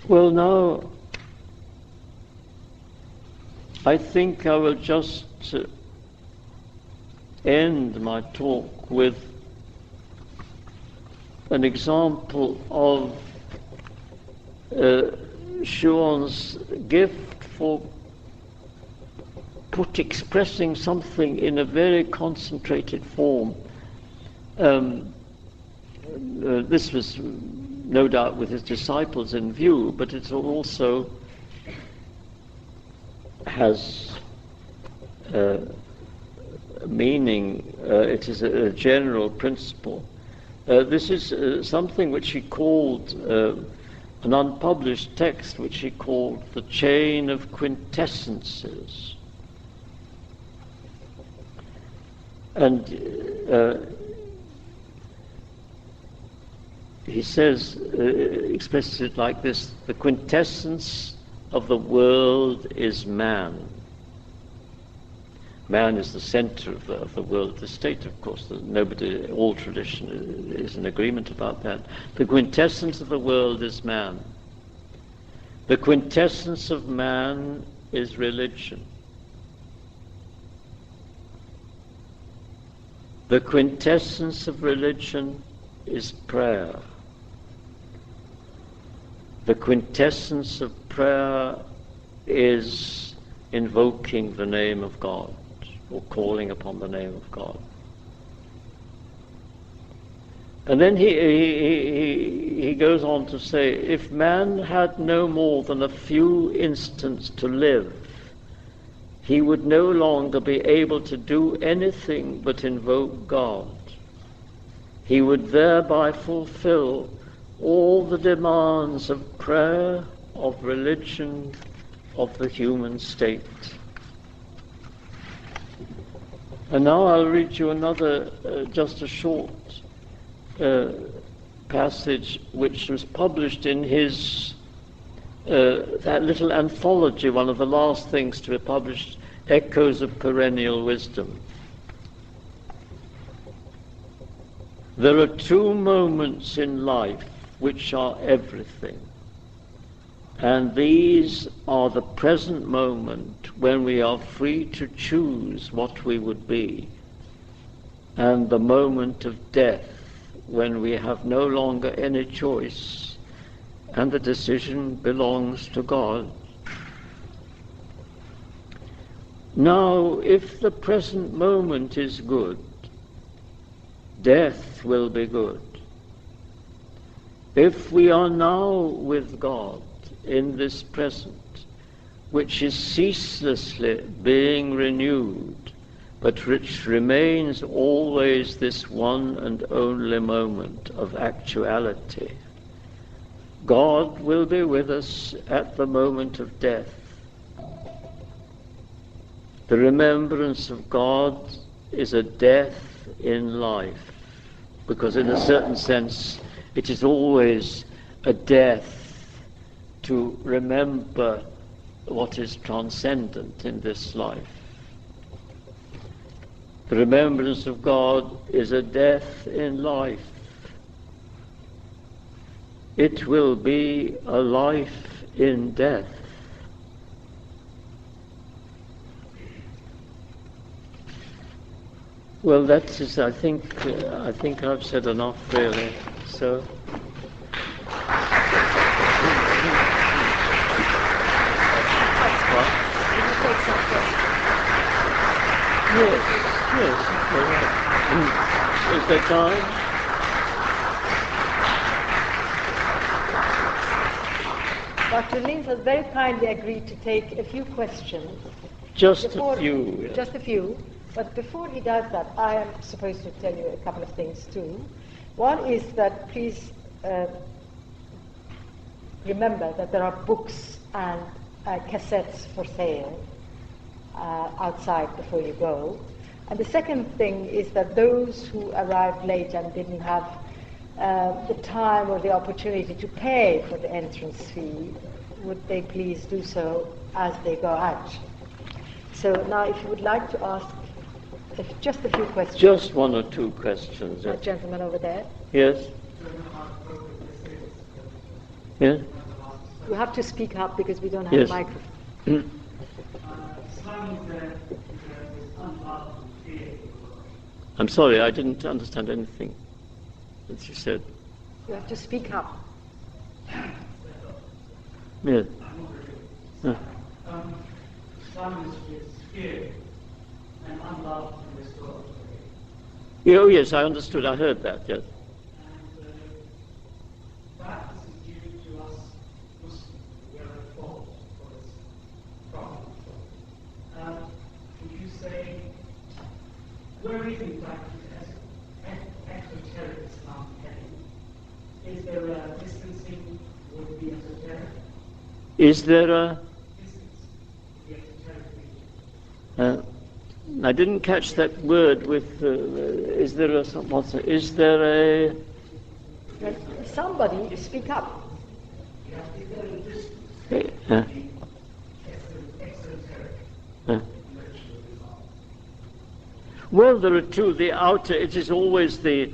Speaker 1: Well, now, I think I will just end my talk with an example of Schuon's gift for expressing something in a very concentrated form. This was no doubt with his disciples in view, but it also has meaning. It is a general principle. This is something which he called an unpublished text, which he called the chain of quintessences. And he says, expresses it like this: the quintessence of the world is man. Man is the center of the world, the state, of course. All tradition is in agreement about that. The quintessence of the world is man. The quintessence of man is religion. The quintessence of religion is prayer. The quintessence of prayer is invoking the name of God, or calling upon the name of God. And then he goes on to say, if man had no more than a few instants to live, he would no longer be able to do anything but invoke God. He would thereby fulfill all the demands of prayer, of religion, of the human state. And now I'll read you another, just a short passage which was published in his that little anthology, one of the last things to be published, Echoes of Perennial Wisdom. There are two moments in life which are everything, and these are the present moment when we are free to choose what we would be, and the moment of death when we have no longer any choice and the decision belongs to God. Now, if the present moment is good, death will be good. If we are now with God in this present, which is ceaselessly being renewed, but which remains always this one and only moment of actuality, God will be with us at the moment of death. The remembrance of God is a death in life, because in a certain sense it is always a death to remember what is transcendent in this life. The remembrance of God is a death in life. It will be a life in death. Well, that is, I think I've said enough, really. So. Yes, is there time?
Speaker 2: Dr. Lings has very kindly agreed to take a few questions.
Speaker 1: Just a few. Yeah.
Speaker 2: Just a few. But before he does that, I am supposed to tell you a couple of things too. One is that please remember that there are books and cassettes for sale outside before you go. And the second thing is that those who arrived late and didn't have the time or the opportunity to pay for the entrance fee, would they please do so as they go out. So now if you would like to ask just a few questions.
Speaker 1: Just one or two questions.
Speaker 2: That gentleman over there.
Speaker 1: Yes. Yes.
Speaker 2: You have to speak up because we don't have a microphone.
Speaker 1: I'm sorry, I didn't understand anything that you said.
Speaker 2: You have to speak up.
Speaker 1: Yes.
Speaker 3: Islam is scared and unloved in this world.
Speaker 1: Oh yes, I understood. I heard that. Yes.
Speaker 3: And that is due to us Muslims. We are at fault for this problem. Would you say, where is in fact exoteric Islam heading? Is there a distancing with the esoteric?
Speaker 1: Is there a? I didn't catch that word with, is there a, is there a...
Speaker 2: Somebody speak up.
Speaker 1: Well, there are two. The outer, it is always the,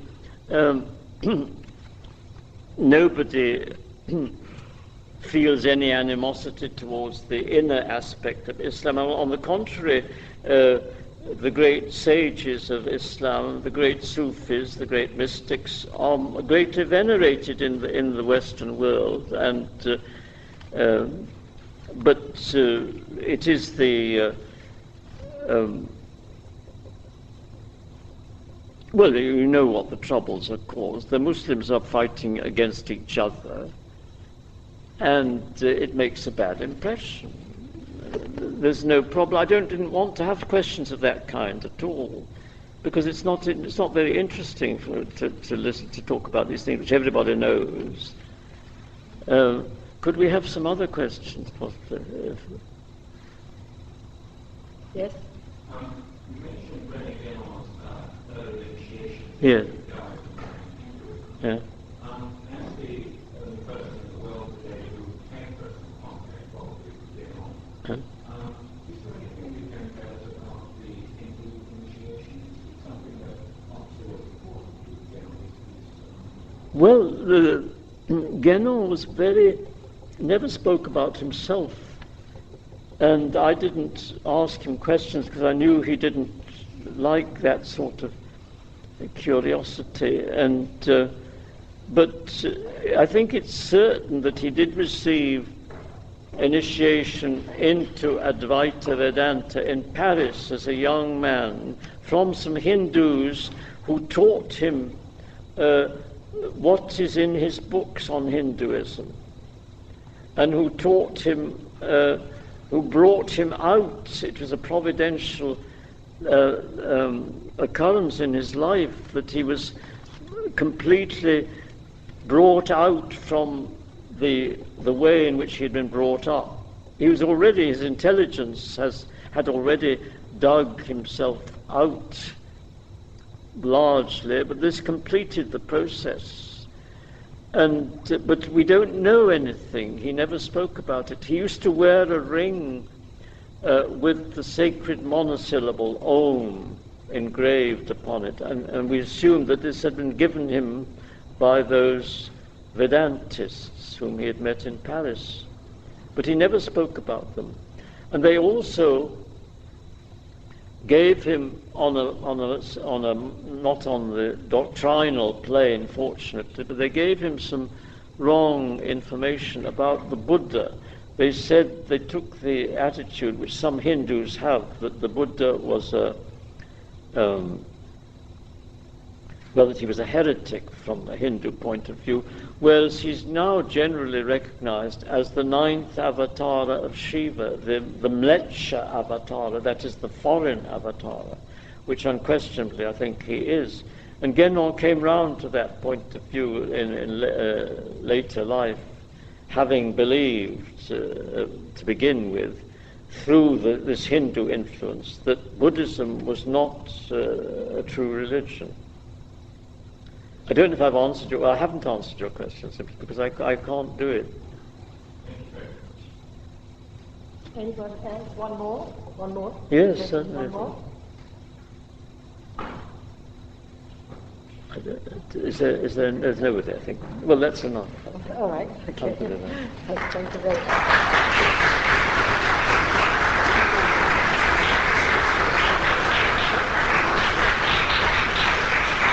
Speaker 1: nobody feels any animosity towards the inner aspect of Islam. On the contrary, the great sages of Islam, the great Sufis, the great mystics, are greatly venerated in the Western world, and but it is the well, you know what the troubles are caused. The Muslims are fighting against each other, and it makes a bad impression. There's no problem. I didn't want to have questions of that kind at all, because it's not very interesting to listen to talk about these things which everybody knows. Could we have some other questions, possibly?
Speaker 2: Yes.
Speaker 4: You mentioned René Guénon's early initiation.
Speaker 1: Yeah. Yeah.
Speaker 4: As the person in the world today who came first in contact probably with Guénon, is there anything you can tell us about the Hindu initiation? Something that also important to Guénon?
Speaker 1: Well, Guénon was never spoke about himself, and I didn't ask him questions because I knew he didn't like that sort of curiosity. And but I think it's certain that he did receive initiation into Advaita Vedanta in Paris as a young man from some Hindus who taught him what is in his books on Hinduism, and who taught him, who brought him out. It was a providential occurrence in his life that he was completely brought out from the way in which he had been brought up. He was already, his intelligence had already dug himself out largely, but this completed the process. And but we don't know anything. He never spoke about it. He used to wear a ring with the sacred monosyllable Om engraved upon it, and we assume that this had been given him by those Vedantists whom he had met in Paris. But he never spoke about them. And they also gave him on a not on the doctrinal plane, fortunately, but they gave him some wrong information about the Buddha. They said, they took the attitude which some Hindus have, that the Buddha was that he was a heretic from a Hindu point of view, whereas he's now generally recognized as the 9th avatara of Shiva, the Mleccha avatara, that is the foreign avatara, which unquestionably I think he is. And Guénon came round to that point of view in later life, having believed, to begin with, through this Hindu influence, that Buddhism was not a true religion. I don't know if I've answered I haven't answered your question simply because I can't do it.
Speaker 2: Anyone else? One more? One more?
Speaker 1: Yes,
Speaker 2: one more?
Speaker 1: There's nobody, I think. Well, that's enough.
Speaker 2: All right. Okay.
Speaker 1: I'll put it on.
Speaker 2: Thank you very much.